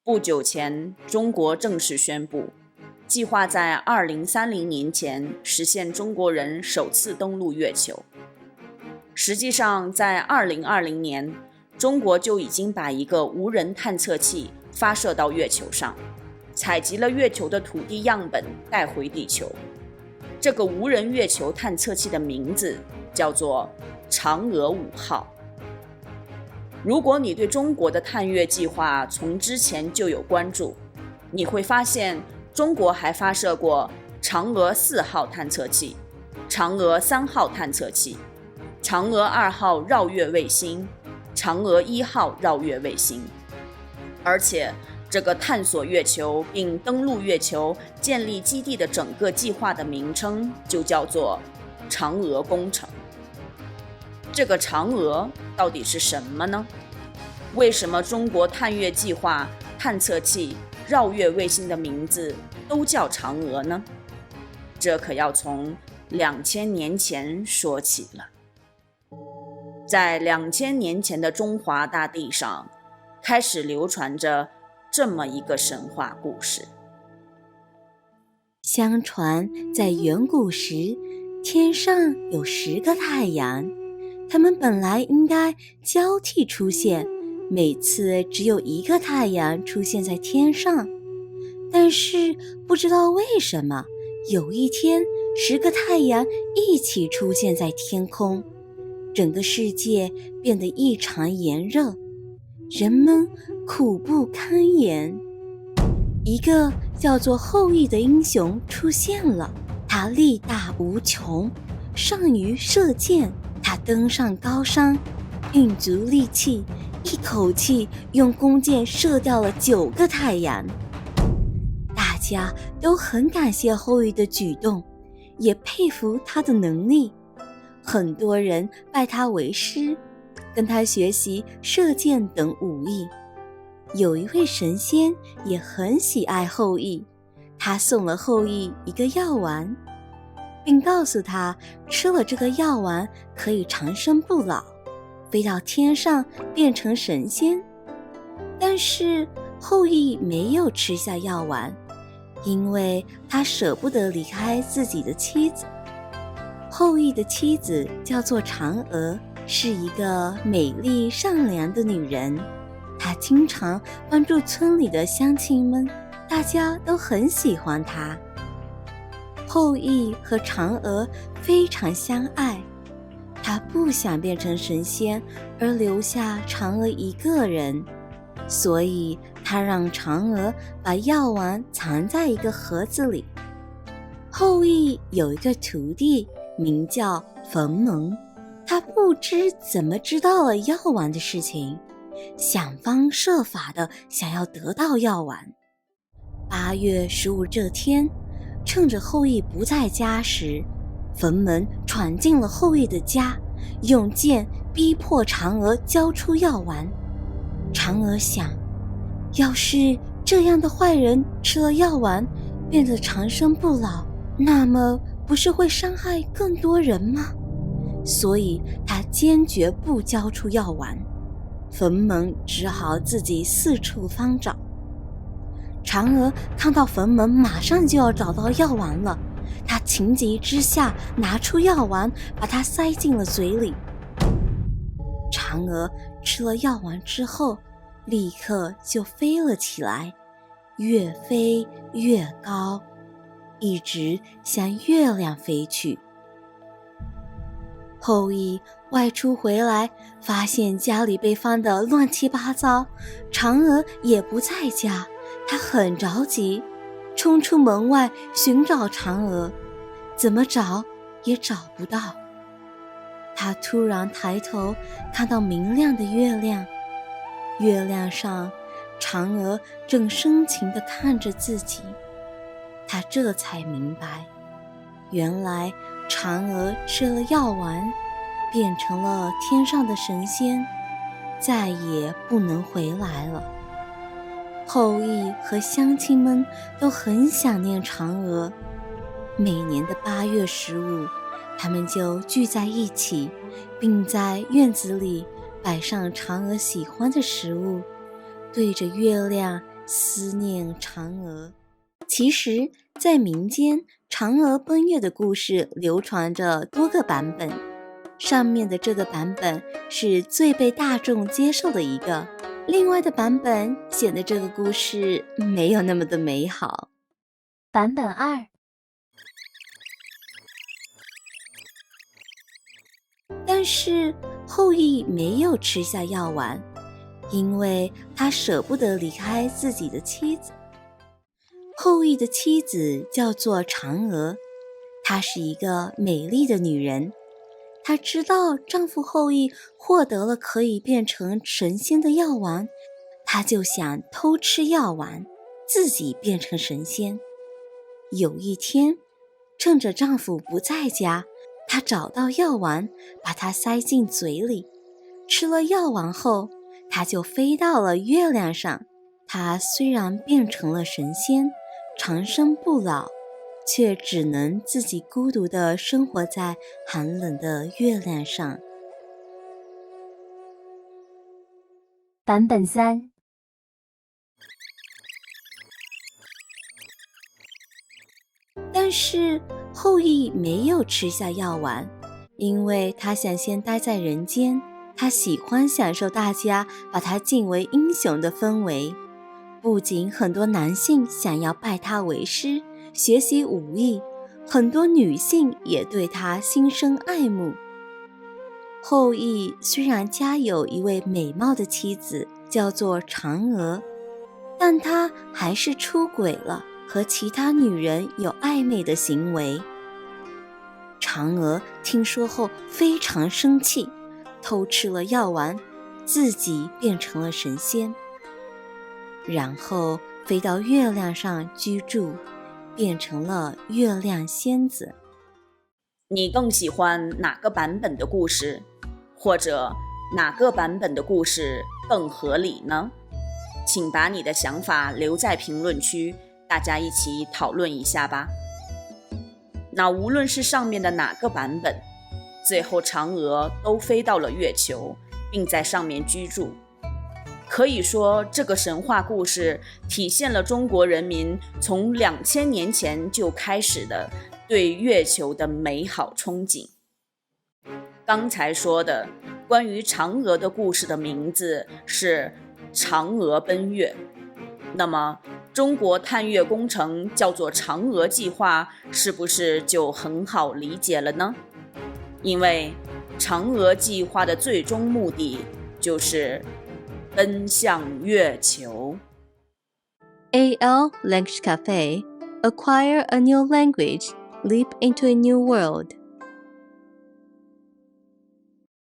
不久前，中国正式宣布，计划在2030年前实现中国人首次登陆月球。实际上，在2020年，中国就已经把一个无人探测器发射到月球上，采集了月球的土地样本带回地球。这个无人月球探测器的名字叫做嫦娥5号。如果你对中国的探月计划从之前就有关注，你会发现中国还发射过嫦娥4号探测器、嫦娥3号探测器、嫦娥2号绕月卫星、嫦娥1号绕月卫星。而且这个探索月球并登陆月球、建立基地的整个计划的名称就叫做嫦娥工程。这个嫦娥到底是什么呢？为什么中国探月计划、探测器、绕月卫星的名字都叫嫦娥呢？这可要从2000年前说起了。在2000年前的中华大地上，开始流传着这么一个神话故事。相传在远古时，天上有10个太阳，它们本来应该交替出现，每次只有一个太阳出现在天上。但是不知道为什么，有一天10个太阳一起出现在天空，整个世界变得异常炎热，人们苦不堪言。一个叫做后羿的英雄出现了，他力大无穷，善于射箭。他登上高山，运足力气，一口气用弓箭射掉了9个太阳。大家都很感谢后羿的举动，也佩服他的能力。很多人拜他为师，跟他学习射箭等武艺。有一位神仙也很喜爱后羿，他送了后羿一个药丸，并告诉他吃了这个药丸可以长生不老，飞到天上变成神仙。但是后羿没有吃下药丸，因为他舍不得离开自己的妻子。后羿的妻子叫做嫦娥，是一个美丽善良的女人，她经常帮助村里的乡亲们，大家都很喜欢她。后羿和嫦娥非常相爱，他不想变成神仙而留下嫦娥一个人，所以他让嫦娥把药丸藏在一个盒子里。后羿有一个徒弟名叫冯蒙，他不知怎么知道了药丸的事情，想方设法的想要得到药丸。8月15这天，趁着后羿不在家时，冯蒙闯进了后羿的家，用剑逼迫嫦娥交出药丸。嫦娥想，要是这样的坏人吃了药丸变得长生不老，那么不是会伤害更多人吗？所以她坚决不交出药丸。冯蒙只好自己四处翻找。嫦娥看到冯蒙马上就要找到药丸了，她情急之下拿出药丸，把它塞进了嘴里。嫦娥吃了药丸之后，立刻就飞了起来，越飞越高，一直向月亮飞去。后羿外出回来，发现家里被翻得乱七八糟，嫦娥也不在家，他很着急，冲出门外寻找嫦娥，怎么找也找不到。他突然抬头看到明亮的月亮，月亮上嫦娥正深情地看着自己。他这才明白，原来嫦娥吃了药丸，变成了天上的神仙，再也不能回来了。后羿和乡亲们都很想念嫦娥，每年的8月15，他们就聚在一起，并在院子里摆上嫦娥喜欢的食物，对着月亮思念嫦娥。其实，在民间，嫦娥奔月的故事流传着多个版本，上面的这个版本是最被大众接受的一个，另外的版本显得这个故事没有那么的美好。版本2，但是后羿没有吃下药丸，因为他舍不得离开自己的妻子。后羿的妻子叫做嫦娥，她是一个美丽的女人。她知道丈夫后羿获得了可以变成神仙的药丸，她就想偷吃药丸，自己变成神仙。有一天，趁着丈夫不在家，她找到药丸，把它塞进嘴里。吃了药丸后，她就飞到了月亮上。她虽然变成了神仙，长生不老，却只能自己孤独地生活在寒冷的月亮上。版本3，但是后羿没有吃下药丸，因为他想先待在人间，他喜欢享受大家把他敬为英雄的氛围。不仅很多男性想要拜他为师，学习武艺，很多女性也对他心生爱慕。后羿虽然家有一位美貌的妻子，叫做嫦娥，但他还是出轨了，和其他女人有暧昧的行为。嫦娥听说后非常生气，偷吃了药丸，自己变成了神仙，然后飞到月亮上居住，变成了月亮仙子。你更喜欢哪个版本的故事？或者哪个版本的故事更合理呢？请把你的想法留在评论区，大家一起讨论一下吧。那无论是上面的哪个版本，最后嫦娥都飞到了月球，并在上面居住。可以说，这个神话故事体现了中国人民从2000年前就开始的对月球的美好憧憬。刚才说的关于嫦娥的故事的名字是嫦娥奔月，那么中国探月工程叫做嫦娥计划，是不是就很好理解了呢？因为嫦娥计划的最终目的就是奔向月球。 AL Language Cafe. Acquire a new language. Leap into a new world.